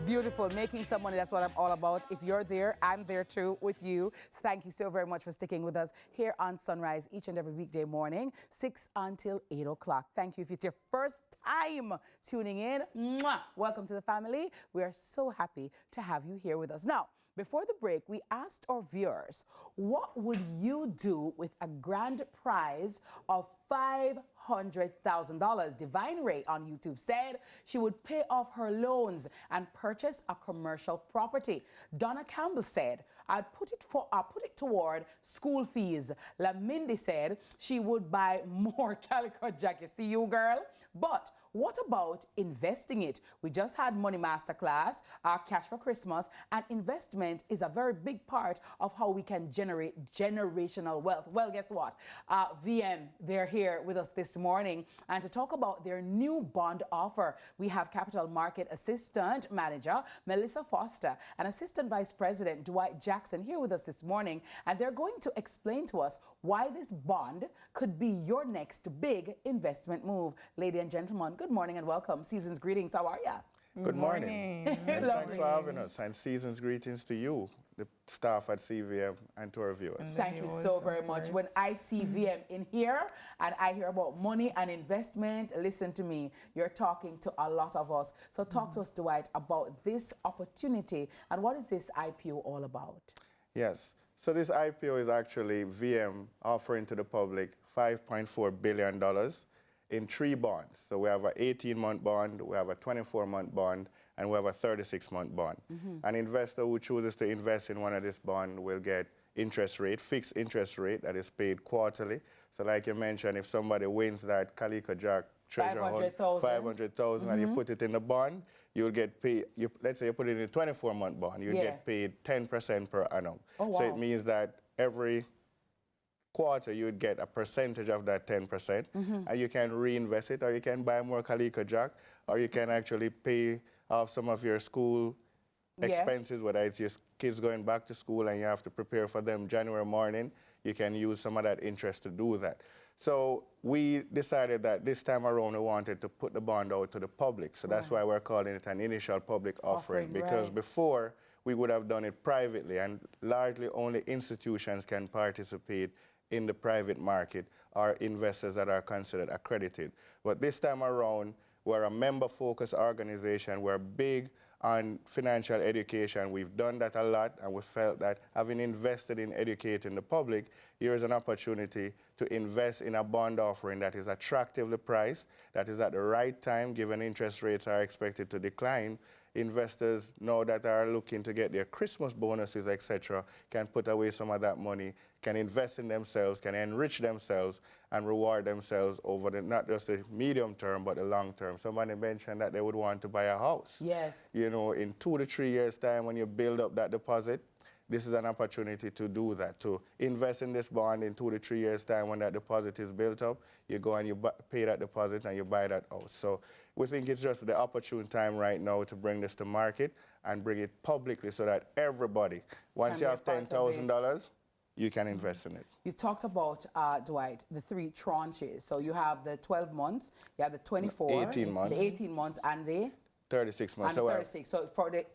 Beautiful. Making some money, that's what I'm all about. If you're there, I'm there too with you. So thank you so very much for sticking with us here on Sunrise each and every weekday morning, 6 until 8 o'clock. Thank you. If it's your first time tuning in, mwah, welcome to the family. We are so happy to have you here with us. Now, before the break, we asked our viewers, what would you do with a grand prize of $500,000? Divine Ray on YouTube said she would pay off her loans and purchase a commercial property. Donna Campbell said, I'd put it toward school fees. Lamindy said she would buy more calico jackets. See you, girl. But what about investing it? We just had Money Masterclass, Cash for Christmas, and investment is a very big part of how we can generate generational wealth. Well, guess what? VM, they're here with us this morning, and to talk about their new bond offer, we have Capital Market Assistant Manager Melissa Foster and Assistant Vice President Dwight Jackson here with us this morning, and they're going to explain to us why this bond could be your next big investment move. Ladies and gentlemen, good morning and welcome. Season's greetings. How are you? Good morning. And thanks for having us. And season's greetings to you, the staff at CVM, and to our viewers. Thank you so very much. When I see VM in here and I hear about money and investment, listen to me, you're talking to a lot of us. So talk to us, Dwight, about this opportunity and what is this IPO all about? Yes. So this IPO is actually VM offering to the public $5.4 billion in 3 bonds. So we have an 18-month bond, we have a 24-month bond, and we have a 36-month bond. An investor who chooses to invest in one of these bonds will get interest rate, fixed interest rate that is paid quarterly. So like you mentioned, if somebody wins that Calico Jack treasure hunt, $500,000 and you put it in the bond, you'll get paid, let's say you put it in a 24-month bond, you'll get paid 10% per annum. Oh, wow. So it means that every quarter you would get a percentage of that 10%, and you can reinvest it, or you can buy more Calico Jack, or you can actually pay off some of your school expenses, whether it's your kids going back to school and you have to prepare for them January morning, you can use some of that interest to do that. So we decided that this time around we wanted to put the bond out to the public. So that's why we're calling it an initial public offering, because before we would have done it privately, and largely only institutions can participate in the private market, or investors that are considered accredited. But this time around, we're a member-focused organization. We're big on financial education. We've done that a lot, and we felt that having invested in educating the public, here is an opportunity to invest in a bond offering that is attractively priced, that is at the right time, given interest rates are expected to decline. Investors now that are looking to get their Christmas bonuses, etc., can put away some of that money, can invest in themselves, can enrich themselves, and reward themselves over not just the medium term, but the long term. Somebody mentioned that they would want to buy a house. Yes. You know, in 2 to 3 years' time, when you build up that deposit, this is an opportunity to do that, to invest in this bond in 2 to 3 years' time. When that deposit is built up, you go and you pay that deposit and you buy that house. So we think it's just the opportune time right now to bring this to market and bring it publicly so that everybody, once you have $10,000, you can invest in it. You talked about, Dwight, the 3 tranches. So you have the 12 months, you have the 24, 18 months. the 18 months, and the 36 months. And 36. So for the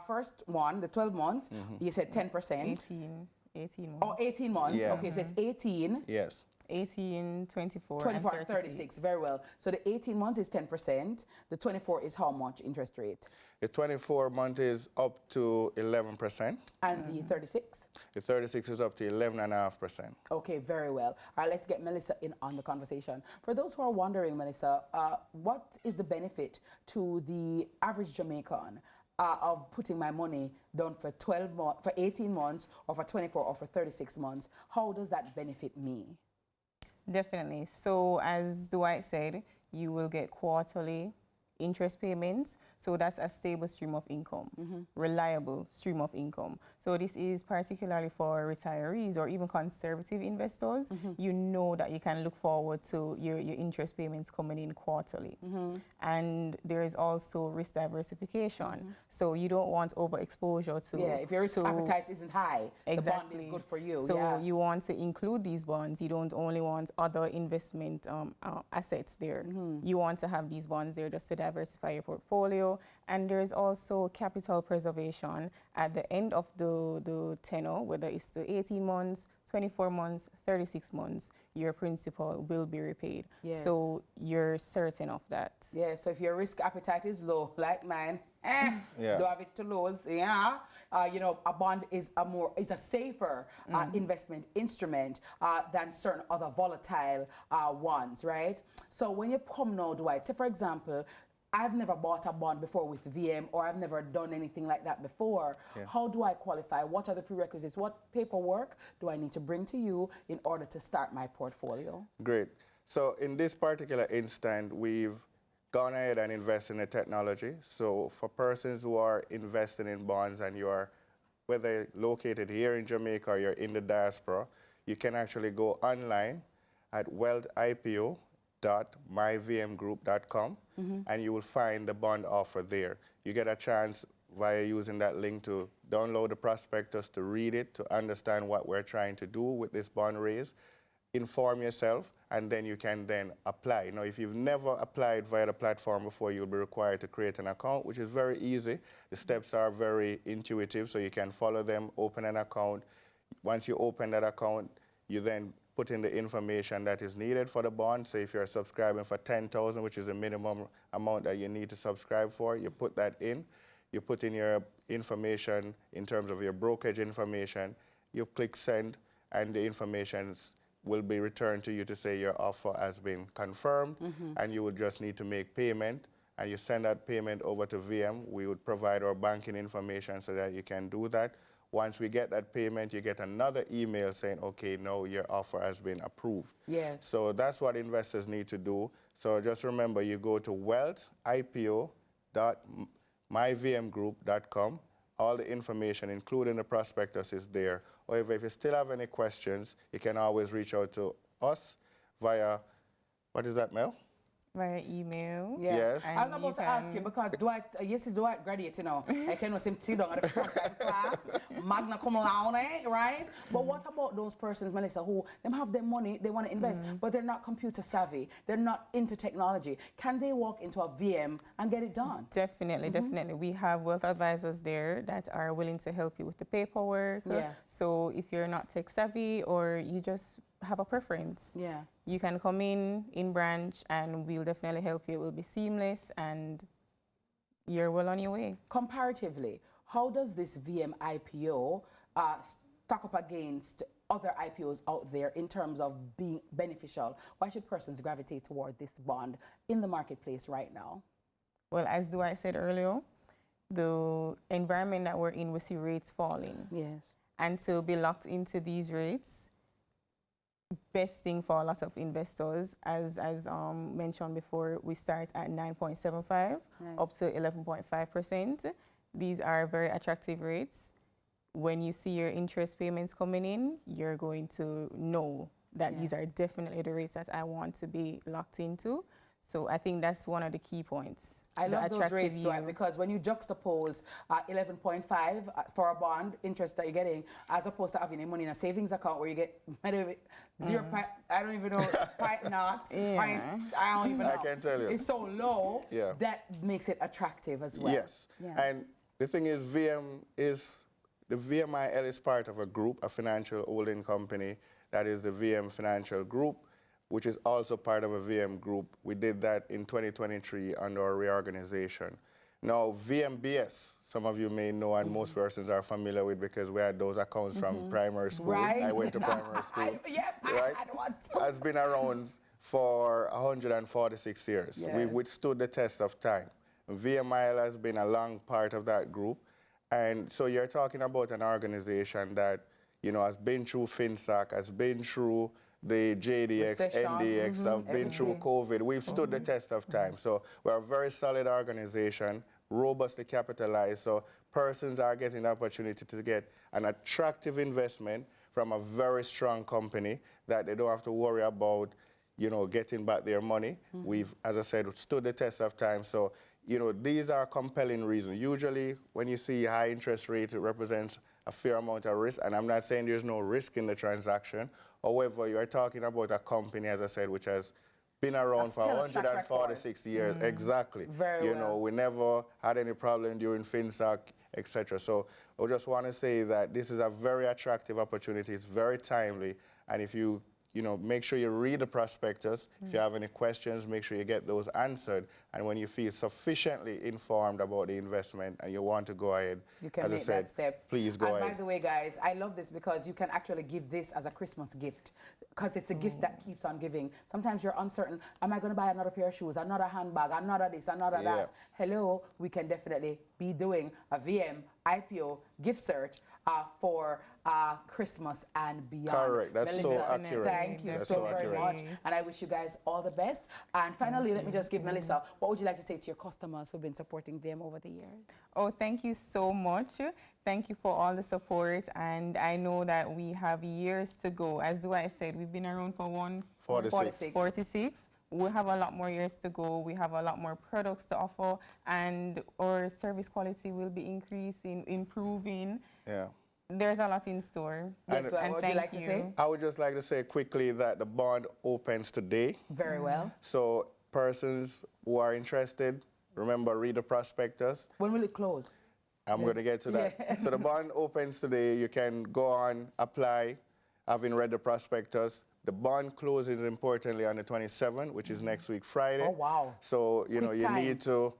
first one, the 12 months, you said 10%. 18 months. Oh, 18 months. Yeah. Okay, so it's 18. Yes. 18, 24, 24, and 36. Very well. So the 18 months is 10%. The 24 is how much interest rate? The 24 month is up to 11%. And the 36? The 36 is up to 11.5%. Okay, very well. All right, let's get Melissa in on the conversation. For those who are wondering, Melissa, what is the benefit to the average Jamaican of putting my money down for 12 months, for 18 months, or for 24, or for 36 months? How does that benefit me? Definitely. So as Dwight said, you will get quarterly interest payments. So that's a stable stream of income, reliable stream of income. So this is particularly for retirees or even conservative investors. You know that you can look forward to your interest payments coming in quarterly. And there is also risk diversification. So you don't want overexposure to... Yeah, if your risk appetite isn't high, the bond is good for you. So you want to include these bonds. You don't only want other investment assets there. You want to have these bonds there just to diversify your portfolio. And there's also capital preservation at the end of the tenure, whether it's the 18 months, 24 months, 36 months, your principal will be repaid. Yes. So you're certain of that. Yeah, so if your risk appetite is low, like mine, Yeah. don't have it to lose, you know, a bond is a safer investment instrument than certain other volatile ones, right? So when you come now, Dwight, say for example, I've never bought a bond before with VM, or I've never done anything like that before. Yeah. How do I qualify? What are the prerequisites? What paperwork do I need to bring to you in order to start my portfolio? Great. So in this particular instant, we've gone ahead and invested in the technology. So for persons who are investing in bonds and you are, whether located here in Jamaica or you're in the diaspora, you can actually go online at wealthipo.myvmgroup.com and you will find the bond offer there. You get a chance via using that link to download the prospectus, to read it, to understand what we're trying to do with this bond raise, inform yourself, and then you can then apply. Now, if you've never applied via the platform before, you'll be required to create an account, which is very easy. The steps are very intuitive, so you can follow them, open an account. Once you open that account, you then put in the information that is needed for the bond. So if you're subscribing for $10,000, which is the minimum amount that you need to subscribe for, you put that in. You put in your information in terms of your brokerage information. You click send, and the information will be returned to you to say your offer has been confirmed, and you would just need to make payment, and you send that payment over to VM. We would provide our banking information so that you can do that. Once we get that payment, you get another email saying, okay, now your offer has been approved. Yes. So that's what investors need to do. So just remember, you go to wealthipo.myvmgroup.com. All the information, including the prospectus, is there. However, if you still have any questions, you can always reach out to us via, what is that, Mel? Via email. Yeah. Yes. I was about to ask you because Dwight, yes, Dwight graduate, you know. I can see him sit down at the front time class, magna cum laude, right? But what about those persons, Melissa, who them have their money, they want to invest, but they're not computer savvy, they're not into technology. Can they walk into a VM and get it done? Definitely, definitely. We have wealth advisors there that are willing to help you with the paperwork. Yeah. So if you're not tech savvy or you just have a preference, Yeah. you can come in branch, and we'll definitely help you. It will be seamless, and you're well on your way. Comparatively, how does this VM IPO stack up against other IPOs out there in terms of being beneficial? Why should persons gravitate toward this bond in the marketplace right now? Well, as Dwight said earlier, the environment that we're in, we see rates falling. Yes. And to be locked into these rates, best thing for a lot of investors, as mentioned before, we start at 9.75 up to 11.5%. These are very attractive rates. When you see your interest payments coming in, you're going to know that these are definitely the rates that I want to be locked into. So I think that's one of the key points. I love those rates, Dwight, because when you juxtapose 11.5 for a bond interest that you're getting, as opposed to having your money in a savings account where you get zero point, I don't even know, point not, point, I don't even know. I can tell you. It's so low that makes it attractive as well. Yes. And the thing is, the VMIL is part of a group, a financial holding company, that is the VM Financial Group, which is also part of a VM group. We did that in 2023 under our reorganization. Now, VMBS, some of you may know, and most persons are familiar with, because we had those accounts from primary school. Right. I went to primary school. I had one too. Has been around for 146 years. Yes. We've withstood the test of time. VMIL has been a long part of that group. And so you're talking about an organization that, you know, has been through FinSAC, has been through the JDX, Recession. NDX, have been through COVID. We've stood the test of time. So we're a very solid organization, robustly capitalized. So persons are getting the opportunity to get an attractive investment from a very strong company that they don't have to worry about, you know, getting back their money. We've, as I said, stood the test of time. So, you know, these are compelling reasons. Usually when you see high interest rate, it represents a fair amount of risk. And I'm not saying there's no risk in the transaction. However, you are talking about a company, as I said, which has been around for still a track 146 years. Exactly. Very You well. know, we never had any problem during FinSoc, etc. So I just want to say that this is a very attractive opportunity. It's very timely. And if you make sure you read the prospectus. If you have any questions, make sure you get those answered. And when you feel sufficiently informed about the investment and you want to go ahead, you can as I make said, that step. please go ahead. And by the way, guys, I love this because you can actually give this as a Christmas gift because it's a gift that keeps on giving. Sometimes you're uncertain, am I going to buy another pair of shoes, another handbag, another this, another that? Hello, we can definitely be doing a VM IPO gift search for Christmas and beyond. Correct. That's Melissa, so accurate. Thank you That's so so very accurate. much. And I wish you guys all the best. And finally, let me just give Melissa, what would you like to say to your customers who've been supporting VM over the years? Oh, thank you so much. Thank you for all the support. And I know that we have years to go. As Dwight said, we've been around for 46. We have a lot more years to go. We have a lot more products to offer, and our service quality will be increasing, improving. Yeah. There's a lot in store. Yes, Dwight, and what would you like to say? I would just like to say quickly that the bond opens today. Very well. So persons who are interested, remember, read the prospectus. When will it close? I'm going to get to that. Yeah. So the bond opens today. You can go on, apply, having read the prospectus. The bond closes, importantly, on the 27th, which is next week, Friday. Oh, wow. So, you know, you need to...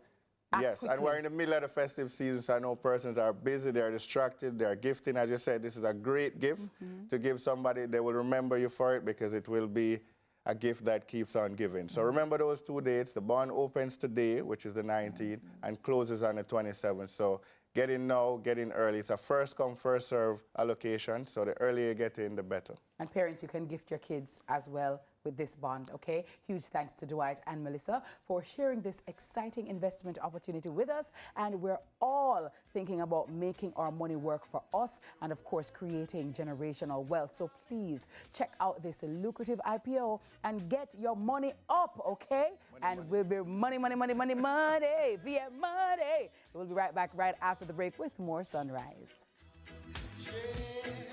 Act Yes, quickly. and we're in the middle of the festive season, so I know persons are busy, they're distracted, they're gifting. As you said, this is a great gift to give somebody. They will remember you for it because it will be a gift that keeps on giving. So remember those 2 dates. The bond opens today, which is the 19th, and closes on the 27th. So get in now, get in early. It's a first come, first serve allocation, so the earlier you get in, the better. And parents, you can gift your kids as well with this bond, okay? Huge thanks to Dwight and Melissa for sharing this exciting investment opportunity with us. And we're all thinking about making our money work for us and, of course, creating generational wealth. So please check out this lucrative IPO and get your money up, okay? We'll be money, VM money. We'll be right back right after the break with more Sunrise. Yeah.